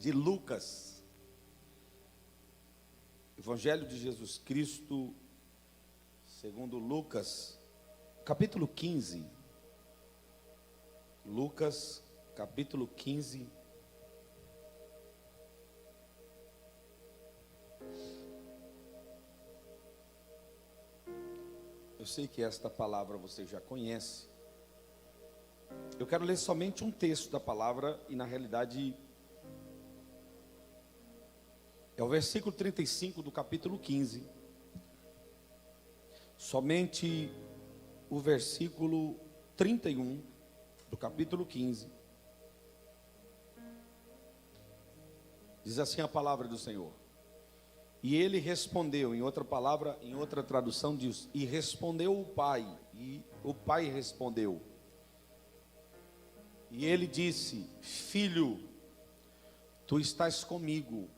de Lucas, Evangelho de Jesus Cristo, segundo Lucas, capítulo 15. Lucas, capítulo 15. Eu sei que esta palavra você já conhece. Eu quero ler somente um texto da palavra e na realidade é o versículo 35 do capítulo 15. Somente o versículo 31 do capítulo 15. Diz assim a palavra do Senhor. E ele respondeu, em outra palavra, em outra tradução diz, e respondeu o pai, e o pai respondeu. E ele disse, filho, tu estás comigo,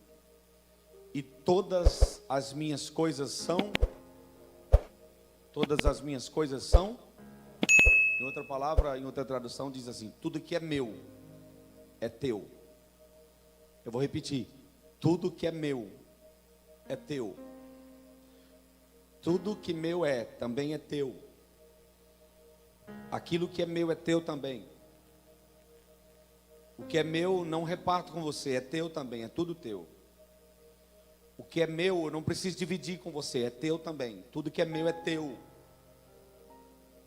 e todas as minhas coisas são, em outra palavra, em outra tradução diz assim, tudo que é meu, é teu. Eu vou repetir, tudo que é meu, é teu. Tudo que meu é, também é teu. Aquilo que é meu é teu também. O que é meu não reparto com você, é teu também, é tudo teu. O que é meu eu não preciso dividir com você, é teu também. Tudo que é meu é teu.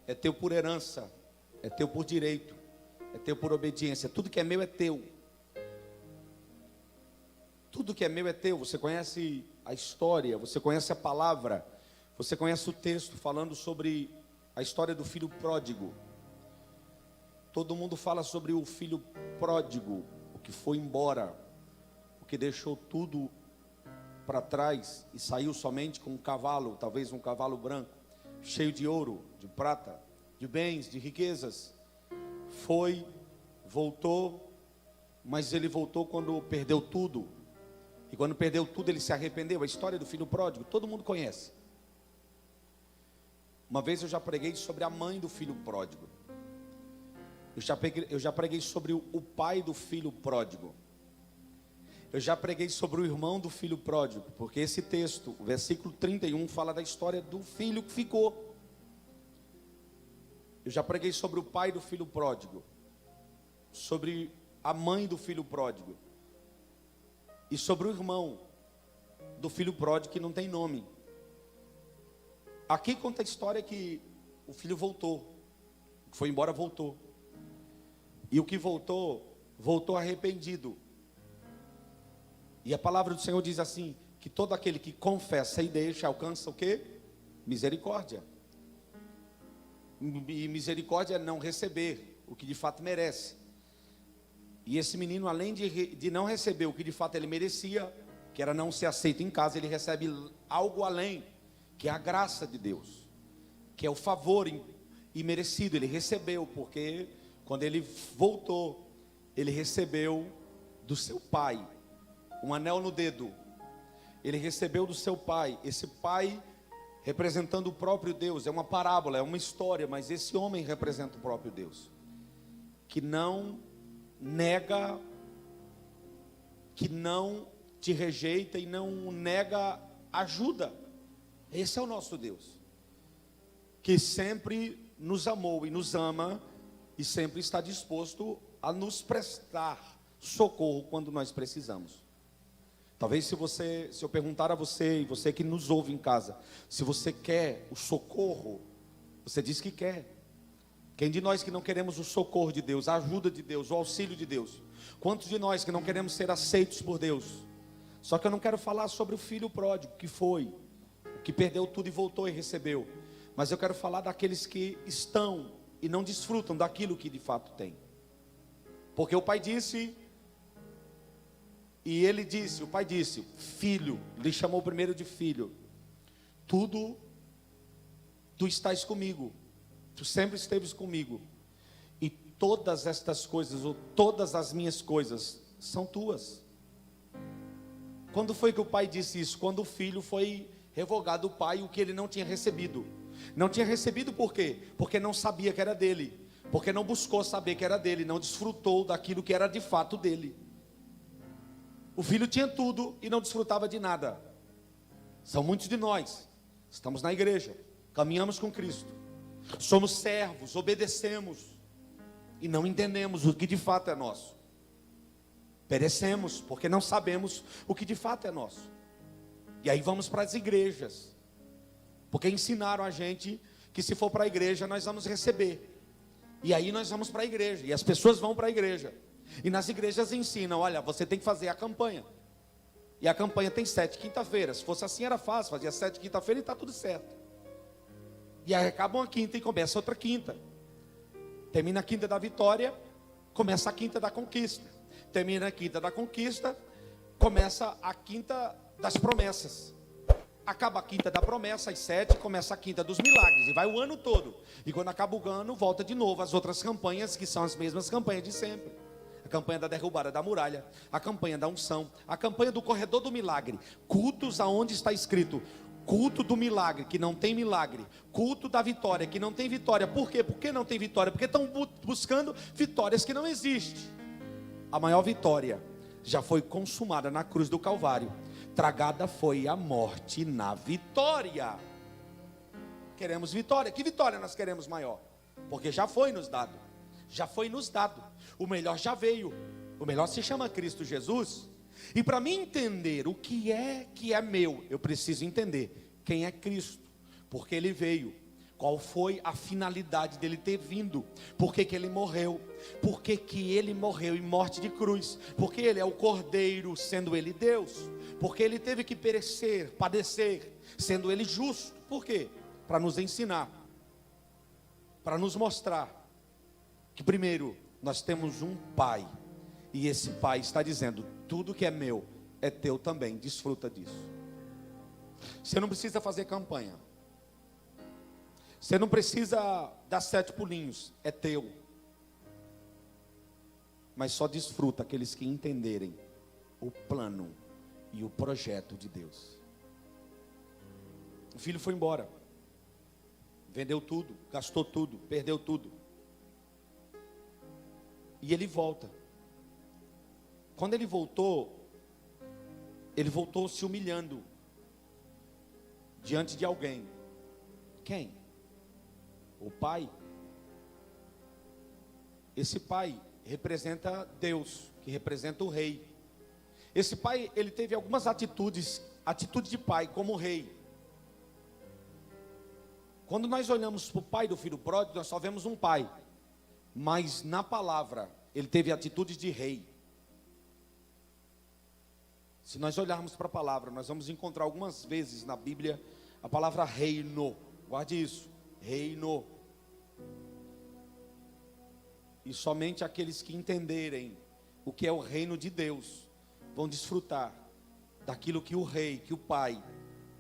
É teu por herança, é teu por direito, é teu por obediência. Tudo que é meu é teu. Tudo que é meu é teu. Você conhece a história, você conhece a palavra, você conhece o texto falando sobre a história do filho pródigo. Todo mundo fala sobre o filho pródigo, o que foi embora, o que deixou tudo para trás e saiu somente com um cavalo, talvez um cavalo branco, cheio de ouro, de prata, de bens, de riquezas. Foi, voltou, mas ele voltou quando perdeu tudo. E quando perdeu tudo, ele se arrependeu. A história do filho pródigo, todo mundo conhece. Uma vez eu já preguei sobre a mãe do filho pródigo. Eu já preguei sobre o pai do filho pródigo. Eu já preguei sobre o irmão do filho pródigo. Porque esse texto, o versículo 31, fala da história do filho que ficou. Eu já preguei sobre o pai do filho pródigo. Sobre a mãe do filho pródigo. E sobre o irmão do filho pródigo que não tem nome. Aqui conta a história que o filho voltou. O que foi embora voltou. E o que voltou, voltou arrependido. E a palavra do Senhor diz assim, que todo aquele que confessa e deixa, alcança o quê? Misericórdia. E misericórdia é não receber o que de fato merece. E esse menino, além de não receber o que de fato ele merecia, que era não ser aceito em casa, ele recebe algo além, que é a graça de Deus, que é o favor imerecido. Ele recebeu, porque quando ele voltou, ele recebeu do seu pai um anel no dedo. Ele recebeu do seu pai, esse pai representando o próprio Deus. É uma parábola, é uma história, mas esse homem representa o próprio Deus, que não nega, que não te rejeita e não nega ajuda. Esse é o nosso Deus, que sempre nos amou e nos ama e sempre está disposto a nos prestar socorro quando nós precisamos. Talvez se eu perguntar a você, e você que nos ouve em casa, se você quer o socorro, você diz que quer. Quem de nós que não queremos o socorro de Deus, a ajuda de Deus, o auxílio de Deus? Quantos de nós que não queremos ser aceitos por Deus? Só que eu não quero falar sobre o filho pródigo, que foi, o que perdeu tudo e voltou e recebeu. Mas eu quero falar daqueles que estão e não desfrutam daquilo que de fato tem. Porque o pai disse, e ele disse, o pai disse, filho, ele chamou primeiro de filho. Tudo, tu estás comigo. Tu sempre esteves comigo. E todas estas coisas, ou todas as minhas coisas, são tuas. Quando foi que o pai disse isso? Quando o filho foi revogado o pai o que ele não tinha recebido. Não tinha recebido por quê? Porque não sabia que era dele. Porque não buscou saber que era dele. Não desfrutou daquilo que era de fato dele. O filho tinha tudo e não desfrutava de nada. São muitos de nós, estamos na igreja, caminhamos com Cristo, somos servos, obedecemos e não entendemos o que de fato é nosso. Perecemos porque não sabemos o que de fato é nosso. E aí vamos para as igrejas, porque ensinaram a gente que se for para a igreja nós vamos receber. E aí nós vamos para a igreja, e as pessoas vão para a igreja. E nas igrejas ensinam, olha, você tem que fazer a campanha. E a campanha tem 7 quinta-feiras. Se fosse assim era fácil, fazia 7 quinta-feira e está tudo certo. E aí acaba uma quinta e começa outra quinta. Termina a quinta da vitória, começa a quinta da conquista. Termina a quinta da conquista, começa a quinta das promessas. Acaba a quinta da promessa, às 7, começa a quinta dos milagres. E vai o ano todo. E quando acaba o ano, volta de novo as outras campanhas, que são as mesmas campanhas de sempre. A campanha da derrubada da muralha, a campanha da unção, a campanha do corredor do milagre. Cultos aonde está escrito culto do milagre, que não tem milagre. Culto da vitória, que não tem vitória. Por quê? Por que não tem vitória? Porque estão buscando vitórias que não existem. A maior vitória já foi consumada na cruz do Calvário. Tragada foi a morte na vitória. Queremos vitória. Que vitória nós queremos maior? Porque já foi nos dado. Já foi nos dado. O melhor já veio. O melhor se chama Cristo Jesus. E para mim entender o que é meu, eu preciso entender quem é Cristo. Porque Ele veio. Qual foi a finalidade dele ter vindo? Por que ele morreu? Por que ele morreu em morte de cruz? Porque ele é o Cordeiro, sendo ele Deus. Porque ele teve que perecer, padecer, sendo ele justo. Por quê? Para nos ensinar, para nos mostrar que primeiro nós temos um Pai, e esse Pai está dizendo: tudo que é meu é teu também, desfruta disso. Você não precisa fazer campanha, você não precisa dar 7 pulinhos, é teu. Mas só desfruta aqueles que entenderem o plano e o projeto de Deus. O filho foi embora, vendeu tudo, gastou tudo, perdeu tudo. E ele volta. Quando ele voltou se humilhando diante de alguém. Quem? O pai. Esse pai representa Deus, que representa o rei. Esse pai, ele teve algumas atitude de pai, como rei. Quando nós olhamos para o pai do filho pródigo, nós só vemos um pai. Mas na palavra, ele teve atitudes de rei. Se nós olharmos para a palavra, nós vamos encontrar algumas vezes na Bíblia a palavra reino. Guarde isso, reino. E somente aqueles que entenderem o que é o reino de Deus vão desfrutar daquilo que o rei, que o pai,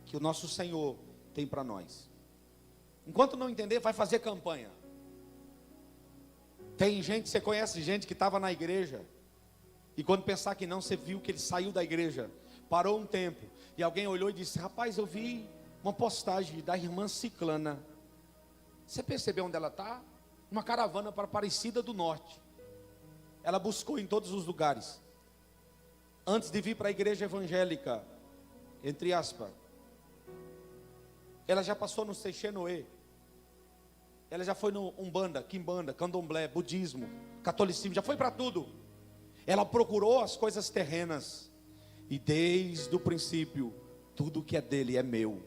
que o nosso Senhor tem para nós. Enquanto não entender, vai fazer campanha. Tem gente, você conhece gente que estava na igreja, e quando pensar que não, você viu que ele saiu da igreja, parou um tempo, e alguém olhou e disse: rapaz, eu vi uma postagem da irmã Ciclana. Você percebeu onde ela está? Uma caravana para Aparecida do Norte. Ela buscou em todos os lugares. Antes de vir para a igreja evangélica, entre aspas, ela já passou no Seixenoê. Ela já foi no Umbanda, Quimbanda, Candomblé, Budismo, Catolicismo, já foi para tudo. Ela procurou as coisas terrenas. E desde o princípio, tudo que é dele é meu.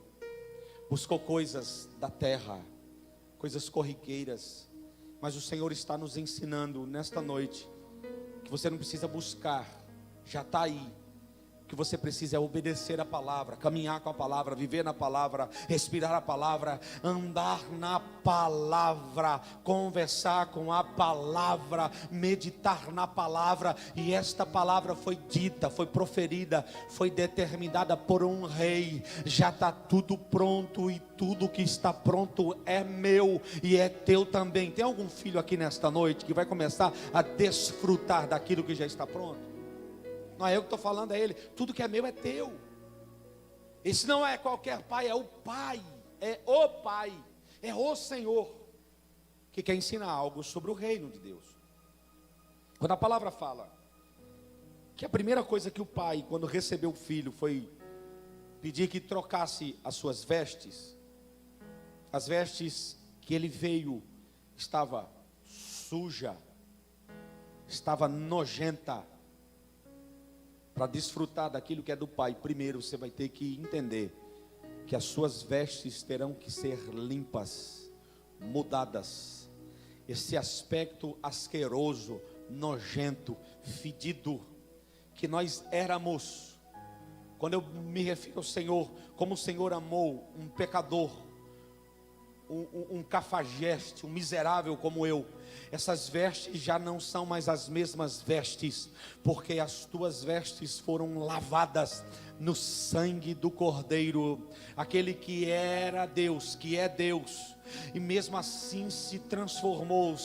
Buscou coisas da terra, coisas corriqueiras. Mas o Senhor está nos ensinando nesta noite que você não precisa buscar, já está aí. O que você precisa é obedecer a palavra, caminhar com a palavra, viver na palavra, respirar a palavra, andar na palavra, conversar com a palavra, meditar na palavra. E esta palavra foi dita, foi proferida, foi determinada por um rei. Já está tudo pronto, e tudo que está pronto é meu e é teu também. Tem algum filho aqui nesta noite que vai começar a desfrutar daquilo que já está pronto? Não é eu que estou falando, é ele. Tudo que é meu é teu. Esse não é qualquer pai, é o pai. É o pai. É o Senhor que quer ensinar algo sobre o reino de Deus. Quando a palavra fala que a primeira coisa que o pai, quando recebeu o filho, foi pedir que trocasse as suas vestes. As vestes que ele veio estava suja, estava nojenta. Para desfrutar daquilo que é do pai, primeiro você vai ter que entender que as suas vestes terão que ser limpas, mudadas. Esse aspecto asqueroso, nojento, fedido, que nós éramos. Quando eu me refiro ao Senhor, como o Senhor amou um pecador, um cafajeste, um miserável como eu. Essas vestes já não são mais as mesmas vestes, porque as tuas vestes foram lavadas no sangue do Cordeiro, aquele que era Deus, que é Deus, e mesmo assim se transformou,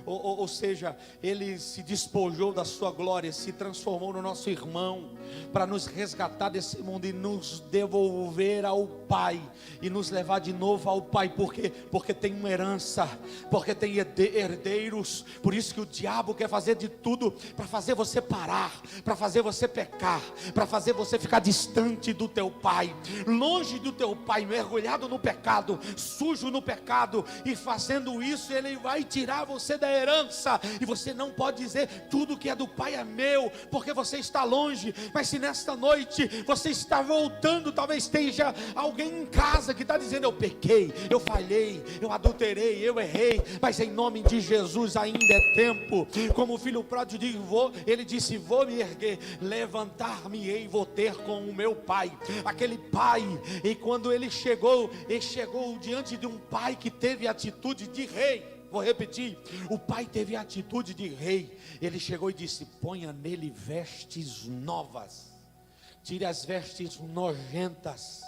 ou seja, ele se despojou da sua glória, se transformou no nosso irmão, para nos resgatar desse mundo e nos devolver ao Pai, e nos levar de novo ao Pai. Por quê? Porque tem uma herança, porque tem herdeiros. Por isso que o diabo quer fazer de tudo para fazer você parar, para fazer você pecar, para fazer você ficar distante do teu Pai, longe do teu Pai, mergulhado no pecado, sujo no pecado. E fazendo isso, ele vai tirar você da herança, e você não pode dizer tudo que é do Pai é meu, porque você está longe. Mas se nesta noite você está voltando, talvez esteja alguém em casa que está dizendo: eu pequei, eu falhei, eu adulterei, eu errei, mas em nome de Jesus ainda é tempo. Como o filho pródigo ele disse: vou me erguer, levantar-me-ei e vou ter com o meu pai. Aquele pai, e quando ele chegou diante de um pai que teve atitude de rei. Vou repetir, o pai teve atitude de rei. Ele chegou e disse: ponha nele vestes novas, tire as vestes nojentas.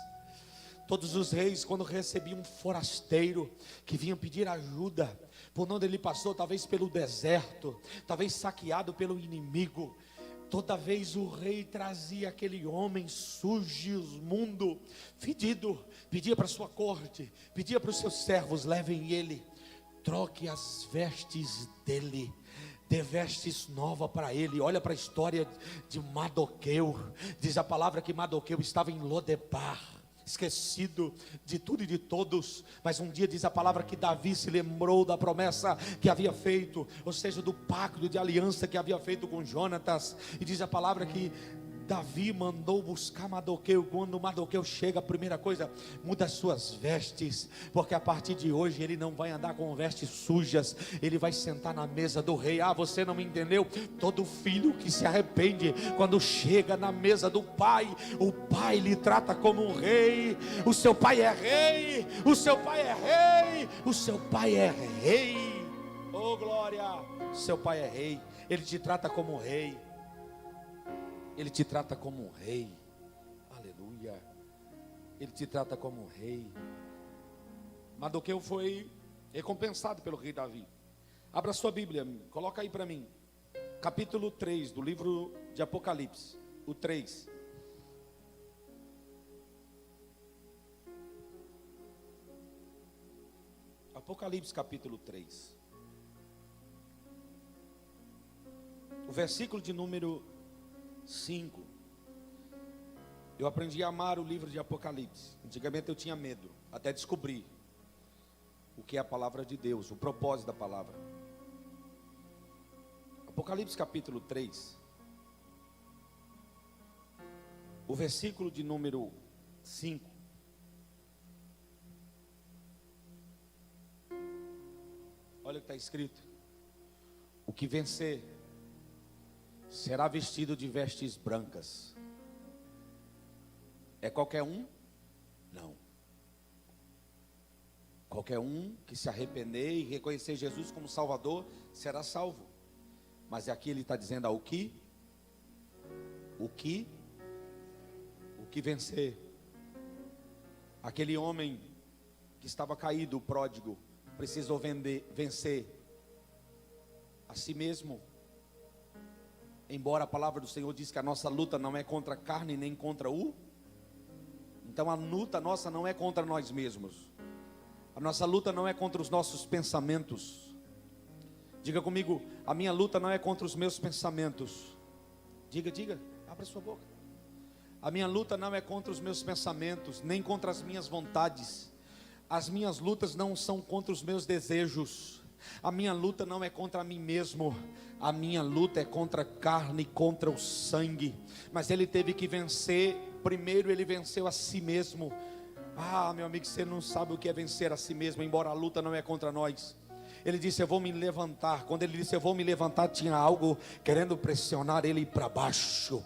Todos os reis, quando recebiam um forasteiro que vinha pedir ajuda, por onde ele passou, talvez pelo deserto, talvez saqueado pelo inimigo, toda vez o rei trazia aquele homem sujo, imundo, fedido, pedia para sua corte, pedia para os seus servos: levem ele, troque as vestes dele, dê vestes novas para ele. Olha para a história de Mardoqueu. Diz a palavra que Mardoqueu estava em Lodebar, esquecido de tudo e de todos, mas um dia diz a palavra que Davi se lembrou da promessa que havia feito, ou seja, do pacto de aliança que havia feito com Jonatas, e diz a palavra que Davi mandou buscar Mardoqueu. Quando Mardoqueu chega, a primeira coisa: muda as suas vestes, porque a partir de hoje ele não vai andar com vestes sujas, ele vai sentar na mesa do rei. Ah, você não me entendeu? Todo filho que se arrepende, quando chega na mesa do pai, o pai lhe trata como um rei. O seu pai é rei, o seu pai é rei, o seu pai é rei. Oh glória, seu pai é rei, ele te trata como um rei. Ele te trata como um rei, aleluia, ele te trata como um rei. Mardoqueu foi recompensado pelo rei Davi. Abra sua Bíblia, coloca aí para mim, capítulo 3 do livro de Apocalipse, o 3. Apocalipse capítulo 3, o versículo de número 5. Eu aprendi a amar o livro de Apocalipse. Antigamente eu tinha medo, até descobrir o que é a palavra de Deus, o propósito da palavra. Apocalipse capítulo 3, o versículo de número 5. Olha o que está escrito: o que vencer será vestido de vestes brancas. É qualquer um? Não. Qualquer um que se arrepender e reconhecer Jesus como Salvador será salvo. Mas aqui ele está dizendo: o que vencer. Aquele homem que estava caído, o pródigo, precisou vencer a si mesmo. Embora a palavra do Senhor diz que a nossa luta não é contra a carne nem contra o... Então a luta nossa não é contra nós mesmos. A nossa luta não é contra os nossos pensamentos. Diga comigo: a minha luta não é contra os meus pensamentos. Diga, abra sua boca. A minha luta não é contra os meus pensamentos, nem contra as minhas vontades. As minhas lutas não são contra os meus desejos. A minha luta não é contra mim mesmo. A minha luta é contra a carne, contra o sangue. Mas ele teve que vencer. Primeiro ele venceu a si mesmo. Meu amigo, você não sabe o que é vencer a si mesmo, embora a luta não é contra nós. Ele disse, eu vou me levantar. Quando ele disse, eu vou me levantar, tinha algo querendo pressionar ele para baixo.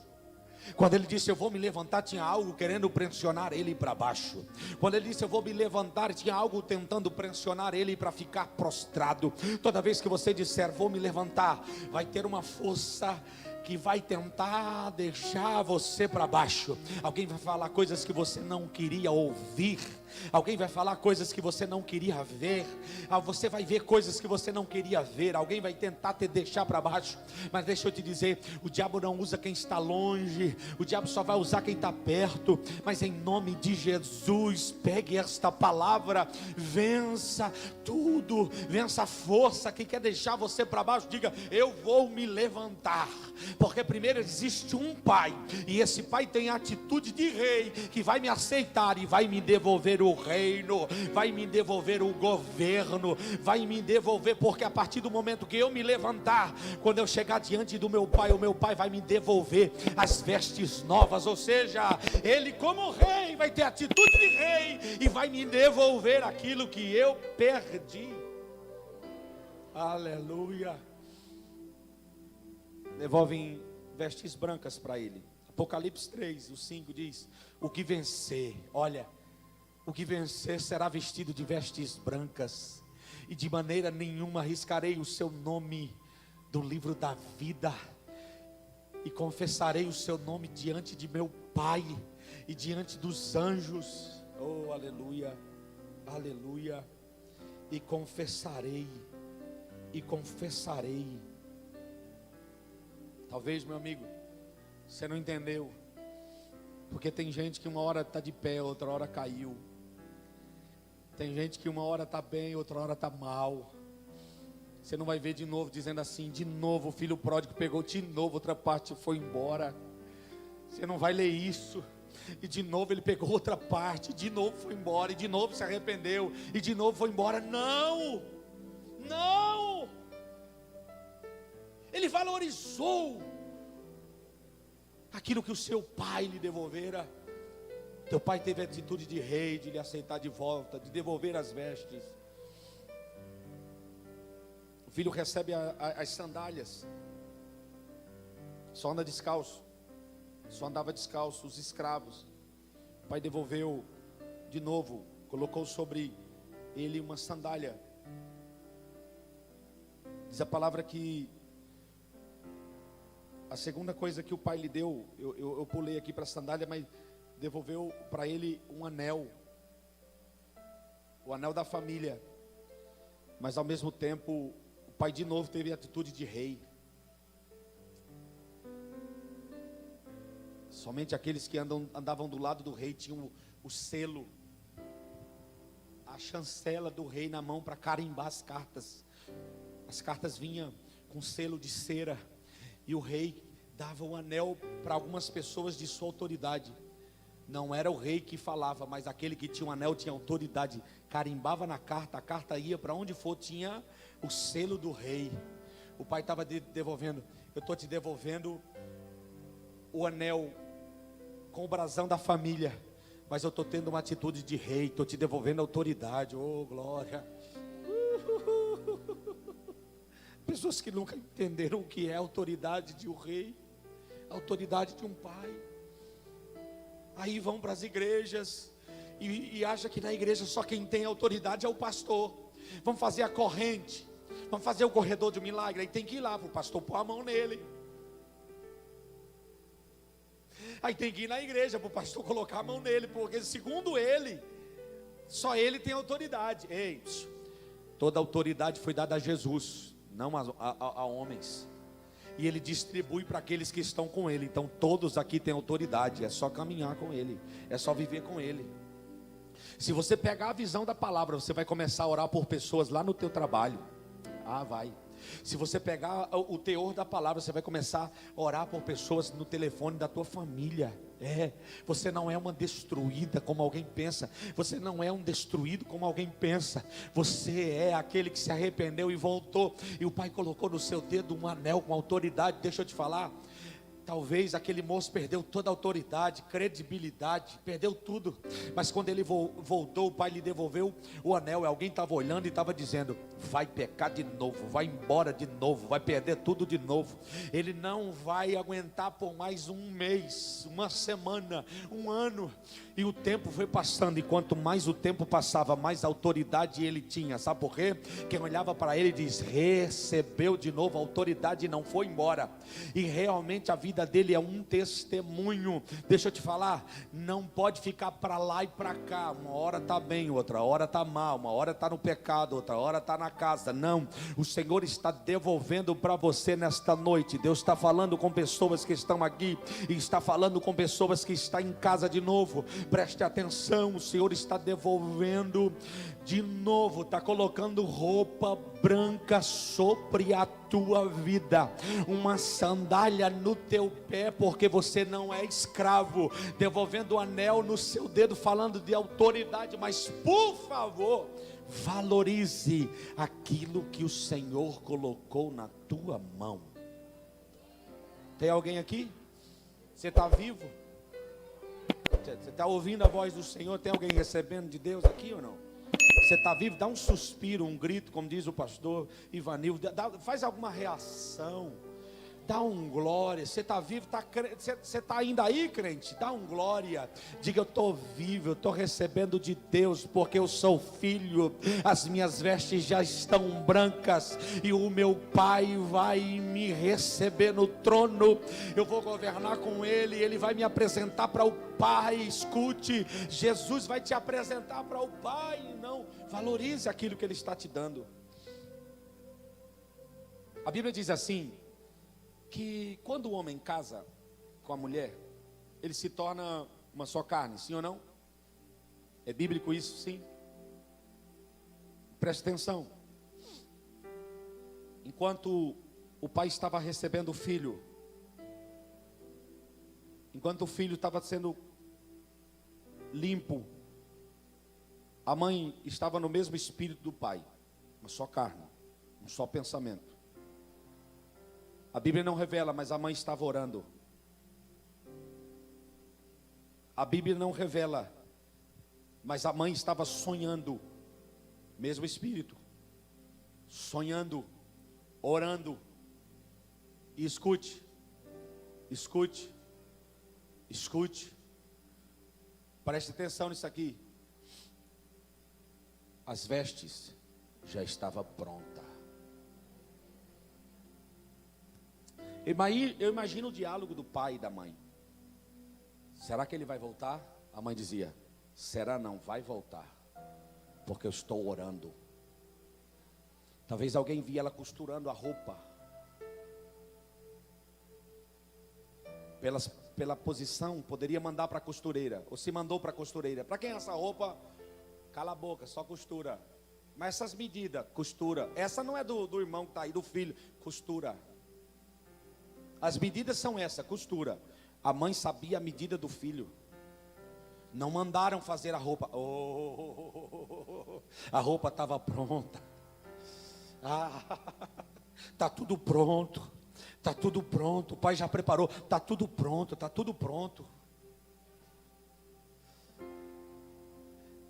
Quando ele disse, eu vou me levantar, tinha algo querendo pressionar ele para baixo. Quando ele disse, eu vou me levantar, tinha algo tentando pressionar ele para ficar prostrado. Toda vez que você disser, vou me levantar, vai ter uma força que vai tentar deixar você para baixo. Alguém vai falar coisas que você não queria ouvir. Alguém vai falar coisas que você não queria ver. Você vai ver coisas que você não queria ver. Alguém vai tentar te deixar para baixo. Mas deixa eu te dizer, o diabo não usa quem está longe. O diabo só vai usar quem está perto. Mas em nome de Jesus, pegue esta palavra. Vença tudo. Vença a força que quer deixar você para baixo. Diga, eu vou me levantar. Porque primeiro existe um pai. E esse pai tem a atitude de rei, que vai me aceitar e vai me devolver o reino, vai me devolver o governo, vai me devolver, porque a partir do momento que eu me levantar, quando eu chegar diante do meu pai, o meu pai vai me devolver as vestes novas. Ou seja, ele como rei vai ter atitude de rei e vai me devolver aquilo que eu perdi. Aleluia. Devolvem vestes brancas para ele. Apocalipse 3, o 5 diz, o que vencer, olha, o que vencer será vestido de vestes brancas, e de maneira nenhuma arriscarei o seu nome do livro da vida, e confessarei o seu nome diante de meu Pai, e diante dos anjos. Oh, aleluia, aleluia. E confessarei. Talvez, meu amigo, você não entendeu, porque tem gente que uma hora está de pé, outra hora caiu. Tem gente que uma hora está bem, outra hora está mal. Você não vai ver de novo dizendo assim, de novo o filho pródigo pegou, de novo outra parte foi embora. Você não vai ler isso. E de novo ele pegou outra parte, de novo foi embora, e de novo se arrependeu, e de novo foi embora. Não, não. Ele valorizou aquilo que o seu pai lhe devolvera. Teu pai teve a atitude de rei, de lhe aceitar de volta, de devolver as vestes. O filho recebe as sandálias, só anda descalço, só andava descalço. Os escravos, o pai devolveu de novo, colocou sobre ele uma sandália. Diz a palavra que a segunda coisa que o pai lhe deu, eu pulei aqui para a sandália, mas devolveu para ele um anel, o anel da família. Mas ao mesmo tempo, o pai de novo teve a atitude de rei. Somente aqueles que andavam do lado do rei tinham o selo, a chancela do rei na mão para carimbar as cartas. As cartas vinham com selo de cera, e o rei dava o anel para algumas pessoas de sua autoridade. Não era o rei que falava, mas aquele que tinha um anel tinha autoridade. Carimbava na carta, a carta ia para onde for, tinha o selo do rei. O pai estava devolvendo, eu estou te devolvendo o anel com o brasão da família, mas eu estou tendo uma atitude de rei, estou te devolvendo a autoridade. Oh, glória. Pessoas que nunca entenderam o que é a autoridade de um rei, a autoridade de um pai. Aí vão para as igrejas e acham que na igreja só quem tem autoridade é o pastor. Vamos fazer a corrente, vamos fazer o corredor de milagre. Aí tem que ir lá para o pastor pôr a mão nele. Aí tem que ir na igreja para o pastor colocar a mão nele, porque segundo ele, só ele tem autoridade. Ei, toda autoridade foi dada a Jesus, não a homens. E ele distribui para aqueles que estão com ele. Então todos aqui têm autoridade. É só caminhar com ele, é só viver com ele. Se você pegar a visão da palavra, você vai começar a orar por pessoas lá no teu trabalho. Vai. Se você pegar o teor da palavra, você vai começar a orar por pessoas no telefone da tua família. Você não é uma destruída como alguém pensa. Você não é um destruído como alguém pensa. Você é aquele que se arrependeu e voltou. E o Pai colocou no seu dedo um anel com autoridade. Deixa eu te falar. Talvez aquele moço perdeu toda a autoridade, credibilidade, perdeu tudo. Mas quando ele voltou, o Pai lhe devolveu o anel. E alguém estava olhando e estava dizendo: vai pecar de novo, vai embora de novo, vai perder tudo de novo. Ele não vai aguentar por mais um mês, uma semana, um ano. E o tempo foi passando, e quanto mais o tempo passava, mais autoridade ele tinha. Sabe por quê? Quem olhava para ele diz: recebeu de novo a autoridade e não foi embora. E realmente a vida dele é um testemunho. Deixa eu te falar, não pode ficar para lá e para cá. Uma hora está bem, outra hora está mal, uma hora está no pecado, outra hora está na casa. Não, o Senhor está devolvendo para você nesta noite. Deus está falando com pessoas que estão aqui, e está falando com pessoas que estão em casa de novo. Preste atenção, o Senhor está devolvendo de novo, está colocando roupa branca sobre a tua vida, uma sandália no teu pé, porque você não é escravo, devolvendo o anel no seu dedo, falando de autoridade. Mas por favor, valorize aquilo que o Senhor colocou na tua mão. Tem alguém aqui? Você está vivo? Você está ouvindo a voz do Senhor? Tem alguém recebendo de Deus aqui ou não? Você está vivo? Dá um suspiro, um grito, como diz o pastor Ivanil. Faz alguma reação. Dá um glória. Você está vivo? Você está ainda aí, crente? Dá um glória. Diga: eu estou vivo, eu estou recebendo de Deus, porque eu sou filho. As minhas vestes já estão brancas, e o meu Pai vai me receber no trono. Eu vou governar com Ele, Ele vai me apresentar para o Pai. Escute, Jesus vai te apresentar para o Pai. Não, valorize aquilo que Ele está te dando. A Bíblia diz assim, que quando o homem casa com a mulher, ele se torna uma só carne, sim ou não? É bíblico isso? Sim. Preste atenção. Enquanto o pai estava recebendo o filho, enquanto o filho estava sendo limpo, a mãe estava no mesmo espírito do pai, uma só carne, um só pensamento. A Bíblia não revela, mas a mãe estava orando. A Bíblia não revela, mas a mãe estava sonhando. Mesmo espírito. Sonhando, orando. E escute, escute, escute. Preste atenção nisso aqui. As vestes já estavam prontas. Eu imagino o diálogo do pai e da mãe. Será que ele vai voltar? A mãe dizia: será não, vai voltar, porque eu estou orando. Talvez alguém via ela costurando a roupa. Pela posição, poderia mandar para a costureira. Ou se mandou para a costureira: para quem é essa roupa? Cala a boca, só costura. Mas essas medidas, costura. Essa não é do irmão que está aí, do filho, costura. As medidas são essa, costura. A mãe sabia a medida do filho. Não mandaram fazer a roupa. A roupa estava pronta. Tá tudo pronto. Tá tudo pronto. O pai já preparou. Tá tudo pronto. Tá tudo pronto.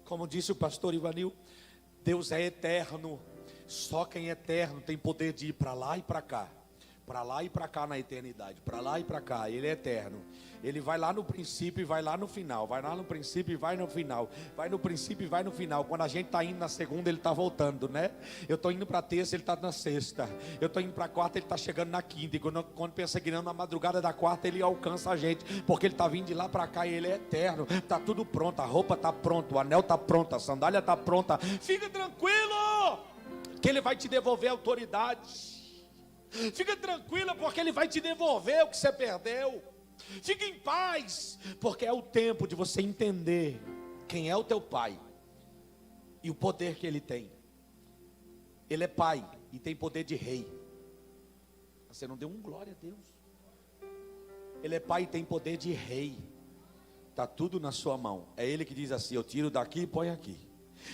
Como disse o pastor Ivanil, Deus é eterno. Só quem é eterno tem poder de ir para lá e para cá. Para lá e para cá na eternidade, para lá e para cá. Ele é eterno. Ele vai lá no princípio e vai lá no final. Vai lá no princípio e vai no final. Vai no princípio e vai no final. Quando a gente está indo na segunda, ele está voltando, né? Eu estou indo para a terça, ele está na sexta. Eu estou indo para a quarta, ele está chegando na quinta. E quando pensa que não, na madrugada da quarta, ele alcança a gente. Porque ele está vindo de lá para cá e ele é eterno. Está tudo pronto, a roupa está pronta, o anel está pronto, a sandália está pronta. Fica tranquilo, que ele vai te devolver a autoridade. Fica tranquila, porque Ele vai te devolver o que você perdeu. Fica em paz, porque é o tempo de você entender quem é o teu pai e o poder que Ele tem. Ele é pai e tem poder de rei. Você não deu um glória a Deus. Ele é pai e tem poder de rei. Está tudo na sua mão. É Ele que diz assim: eu tiro daqui e põe aqui.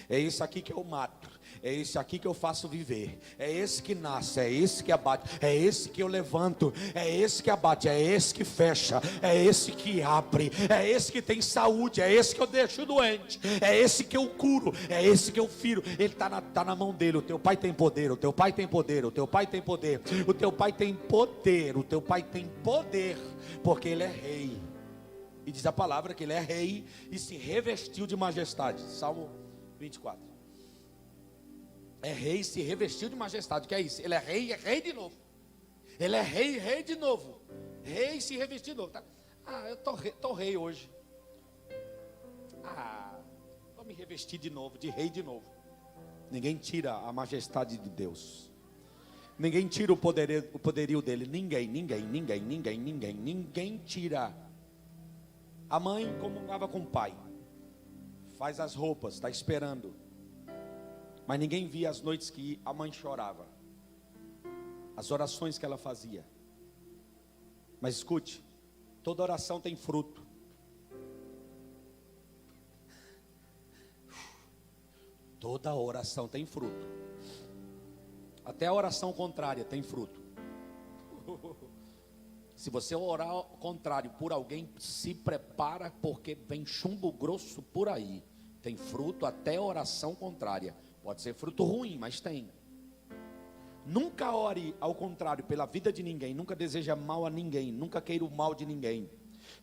É esse aqui que eu mato. É esse aqui que eu faço viver. É esse que nasce, é esse que abate. É esse que eu levanto. É esse que abate, é esse que fecha. É esse que abre. É esse que tem saúde. É esse que eu deixo doente. É esse que eu curo. É esse que eu firo. Ele está na mão dele. O teu pai tem poder. O teu pai tem poder. O teu pai tem poder. O teu pai tem poder. O teu pai tem poder. Porque ele é rei. E diz a palavra que ele é rei e se revestiu de majestade. Salmo 24. É rei, se revestiu de majestade. O que é isso? Ele é rei de novo. Ele é rei de novo. Rei se revestiu de novo. Tá? Eu tô rei hoje. Vou me revestir de novo, de rei de novo. Ninguém tira a majestade de Deus. Ninguém tira o poderio dele. Ninguém tira. A mãe comungava com o pai. Faz as roupas, está esperando. Mas ninguém via as noites que a mãe chorava, as orações que ela fazia. Mas escute, toda oração tem fruto. Toda oração tem fruto. Até a oração contrária tem fruto. Se você orar ao contrário por alguém, se prepara, porque vem chumbo grosso por aí. Tem fruto até a oração contrária. Pode ser fruto ruim, mas tem. Nunca ore ao contrário pela vida de ninguém. Nunca deseja mal a ninguém. Nunca queira o mal de ninguém.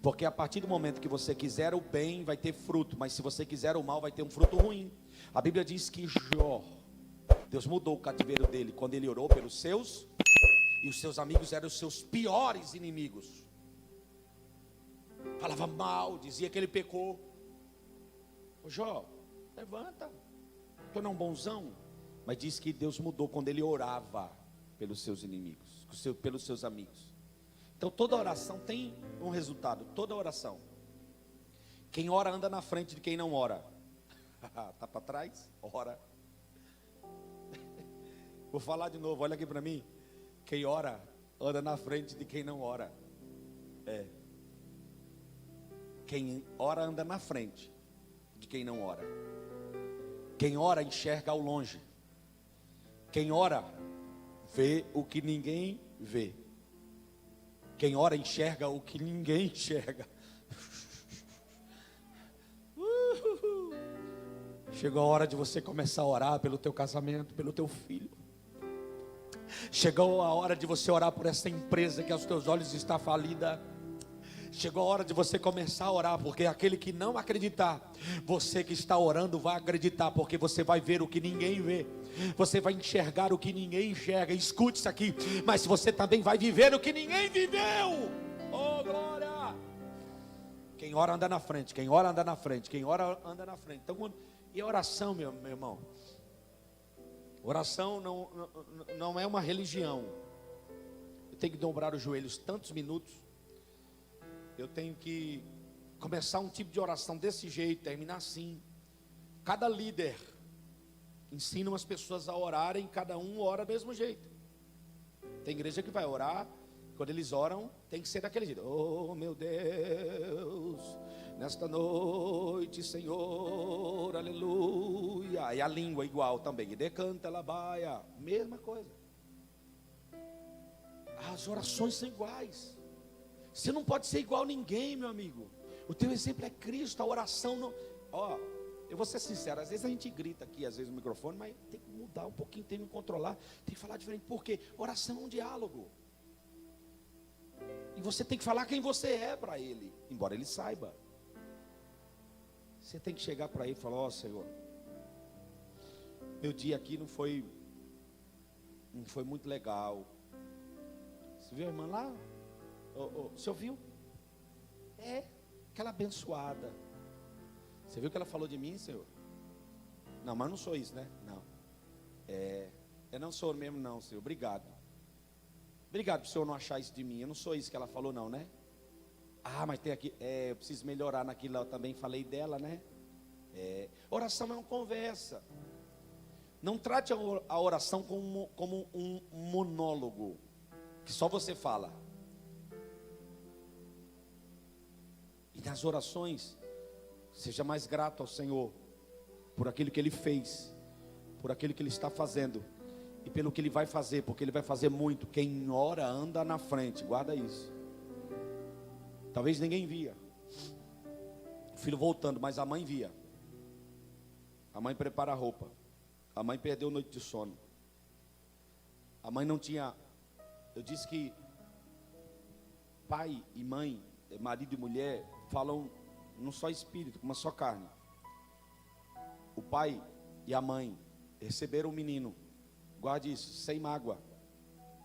Porque a partir do momento que você quiser o bem, vai ter fruto. Mas se você quiser o mal, vai ter um fruto ruim. A Bíblia diz que Jó, Deus mudou o cativeiro dele quando ele orou pelos seus. E os seus amigos eram os seus piores inimigos. Falava mal, dizia que ele pecou. Ô Jó, levanta. Tu não é um bonzão. Mas diz que Deus mudou quando ele orava pelos seus inimigos, pelos seus amigos. Então toda oração tem um resultado. Toda oração. Quem ora anda na frente de quem não ora. Está para trás? Ora. Vou falar de novo, olha aqui para mim. Quem ora anda na frente de quem não ora. Quem ora anda na frente de quem não ora. Quem ora enxerga ao longe. Quem ora vê o que ninguém vê. Quem ora enxerga o que ninguém enxerga. Chegou a hora de você começar a orar pelo teu casamento, pelo teu filho. Chegou a hora de você orar por essa empresa que aos teus olhos está falida. Chegou a hora de você começar a orar, porque aquele que não acreditar, você que está orando vai acreditar, porque você vai ver o que ninguém vê. Você vai enxergar o que ninguém enxerga. Escute isso aqui, mas você também vai viver o que ninguém viveu. Oh glória! Quem ora anda na frente, quem ora anda na frente, quem ora anda na frente. Então, e a oração, meu irmão? Oração não é uma religião. Eu tenho que dobrar os joelhos tantos minutos. Eu tenho que começar um tipo de oração desse jeito, terminar assim. Cada líder ensina as pessoas a orarem, cada um ora do mesmo jeito. Tem igreja que vai orar, quando eles oram, tem que ser daquele jeito. Oh meu Deus, nesta noite, Senhor, aleluia. E a língua igual também. Decanta, labaia, mesma coisa. As orações são iguais. Você não pode ser igual a ninguém, meu amigo. O teu exemplo é Cristo. A oração não... eu vou ser sincero, às vezes a gente grita aqui, às vezes no microfone, mas tem que mudar um pouquinho, tem que controlar, tem que falar diferente. Por quê? Oração é um diálogo. E você tem que falar quem você é para Ele, embora Ele saiba. Você tem que chegar para Ele e falar: ó Senhor, meu dia aqui não foi muito legal. Você viu a irmã lá? Você ouviu? Aquela abençoada. Você viu o que ela falou de mim, Senhor? Não, mas eu não sou isso, né? Não. Eu não sou mesmo não, Senhor. Obrigado. Obrigado por o Senhor não achar isso de mim. Eu não sou isso que ela falou não, né? Mas tem aqui, eu preciso melhorar naquilo, eu também falei dela, né? Oração é uma conversa. Não trate a oração como um monólogo. que só você fala. E nas orações, seja mais grato ao Senhor por aquilo que Ele fez, por aquilo que Ele está fazendo e pelo que Ele vai fazer, porque Ele vai fazer muito. Quem ora anda na frente, guarda isso. Talvez ninguém via o filho voltando, mas a mãe via. A mãe prepara a roupa, a mãe perdeu noite de sono, a mãe não tinha. Eu disse que pai e mãe, marido e mulher, falam não só espírito, como só carne. O pai e a mãe receberam o menino, guarde isso, sem mágoa,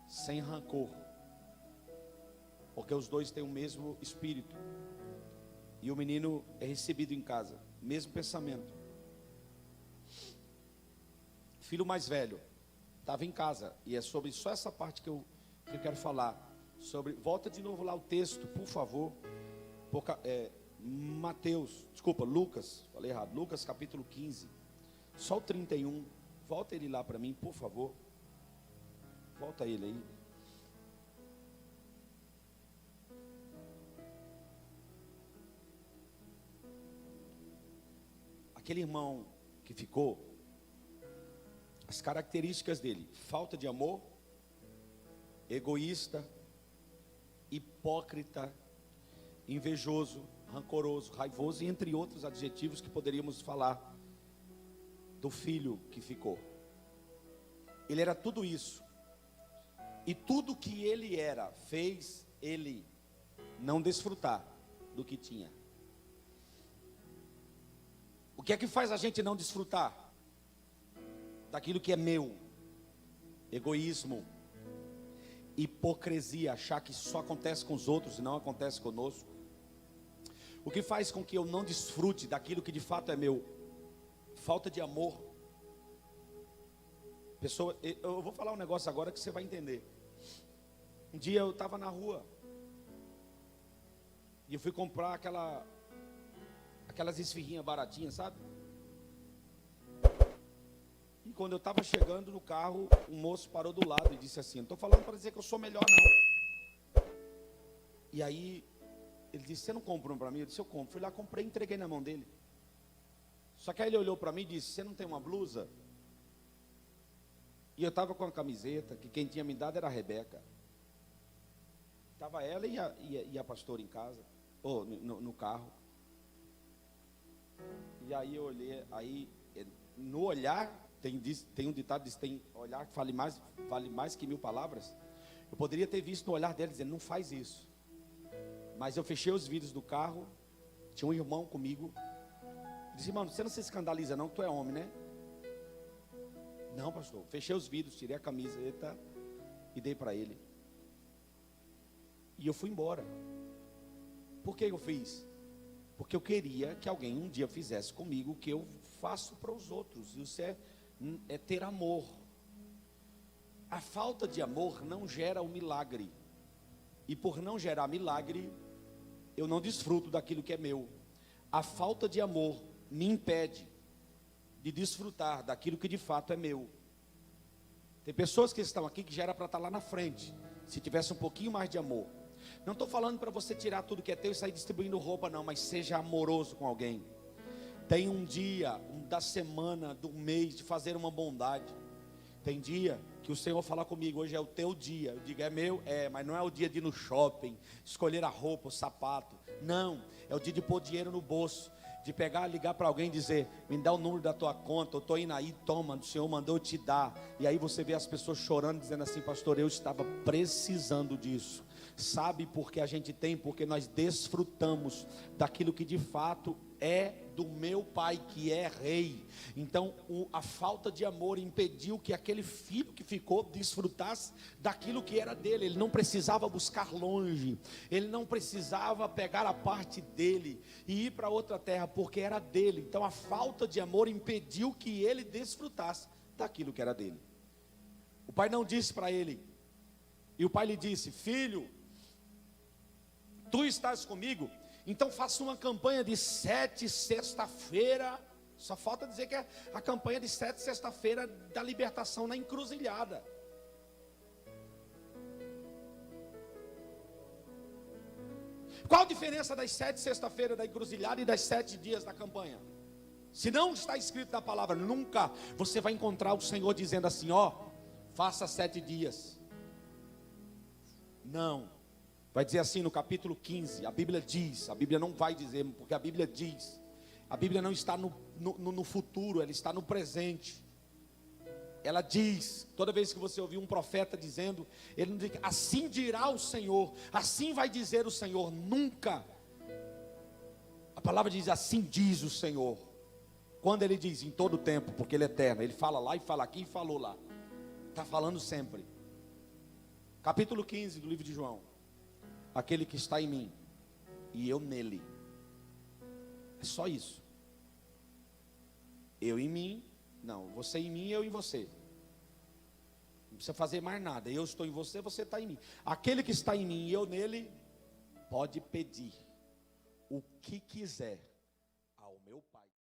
sem rancor, porque os dois têm o mesmo espírito. E o menino é recebido em casa, mesmo pensamento. Filho mais velho estava em casa, e é sobre só essa parte que eu quero falar. Sobre, volta de novo lá o texto, por favor. Lucas, falei errado, Lucas capítulo 15, só o 31, volta ele lá para mim, por favor. Volta ele aí. Aquele irmão que ficou, as características dele: falta de amor, egoísta, hipócrita, invejoso, rancoroso, raivoso, e entre outros adjetivos que poderíamos falar do filho que ficou. Ele era tudo isso, e tudo que ele era fez ele não desfrutar do que tinha. O que é que faz a gente não desfrutar daquilo que é meu? Egoísmo, hipocrisia, achar que só acontece com os outros e não acontece conosco. O que faz com que eu não desfrute daquilo que de fato é meu? Falta de amor. Pessoa, eu vou falar um negócio agora que você vai entender. Um dia eu estava na rua e eu fui comprar aquelas esfirrinhas baratinhas, sabe? E quando eu estava chegando no carro, um moço parou do lado e disse assim: não estou falando para dizer que eu sou melhor não. E aí ele disse: você não compra um para mim? Eu disse: eu compro. Fui lá, comprei e entreguei na mão dele. Só que aí ele olhou para mim e disse: você não tem uma blusa? E eu estava com a camiseta, que quem tinha me dado era a Rebeca. Estava ela e a pastora em casa, ou no carro. E aí eu olhei, aí no olhar, tem um ditado que diz: tem olhar que vale mais que 1000 palavras. Eu poderia ter visto no olhar dele dizendo: não faz isso. Mas eu fechei os vidros do carro, tinha um irmão comigo. Disse: mano, você não se escandaliza não, que tu é homem, né? Não, pastor. Fechei os vidros, tirei a camiseta e dei para ele. E eu fui embora. Por que eu fiz? Porque eu queria que alguém um dia fizesse comigo o que eu faço para os outros. Isso é ter amor. A falta de amor não gera um milagre. E por não gerar milagre, eu não desfruto daquilo que é meu. A falta de amor me impede de desfrutar daquilo que de fato é meu. Tem pessoas que estão aqui que já era para estar lá na frente, se tivesse um pouquinho mais de amor. Não estou falando para você tirar tudo que é teu e sair distribuindo roupa não, mas seja amoroso com alguém. Tem um dia da semana, do mês, de fazer uma bondade. Tem dia que o Senhor fala comigo: hoje é o teu dia. Eu digo: é meu? É, mas não é o dia de ir no shopping, escolher a roupa, o sapato. Não, é o dia de pôr dinheiro no bolso, de pegar, ligar para alguém e dizer: me dá o número da tua conta, eu estou indo aí, toma, o Senhor mandou eu te dar. E aí você vê as pessoas chorando, dizendo assim: pastor, eu estava precisando disso. Sabe por que a gente tem? Porque nós desfrutamos daquilo que de fato é do meu pai, que é rei. Então a falta de amor impediu que aquele filho que ficou desfrutasse daquilo que era dele. Ele não precisava buscar longe, ele não precisava pegar a parte dele e ir para outra terra, porque era dele. Então a falta de amor impediu que ele desfrutasse daquilo que era dele. O pai não disse para ele, e o pai lhe disse: filho, tu estás comigo, então faça uma campanha de 7 sexta-feira. Só falta dizer que é a campanha de 7 sexta-feira da libertação na encruzilhada. Qual a diferença das 7 sexta-feiras da encruzilhada e das 7 dias da campanha? Se não está escrito na palavra, nunca você vai encontrar o Senhor dizendo assim, ó, faça 7 dias. Não. Vai dizer assim no capítulo 15, a Bíblia diz, a Bíblia não vai dizer, porque a Bíblia diz. A Bíblia não está no futuro, ela está no presente. Ela diz, toda vez que você ouvir um profeta dizendo, ele não diz, assim dirá o Senhor, assim vai dizer o Senhor, nunca. A palavra diz, assim diz o Senhor. Quando ele diz, em todo tempo, porque ele é eterno, ele fala lá e fala aqui e falou lá. Está falando sempre. Capítulo 15 do livro de João. Aquele que está em mim e eu nele. É só isso. Eu em mim, não, você em mim, eu em você. Não precisa fazer mais nada. Eu estou em você, você está em mim. Aquele que está em mim e eu nele, pode pedir o que quiser ao meu Pai.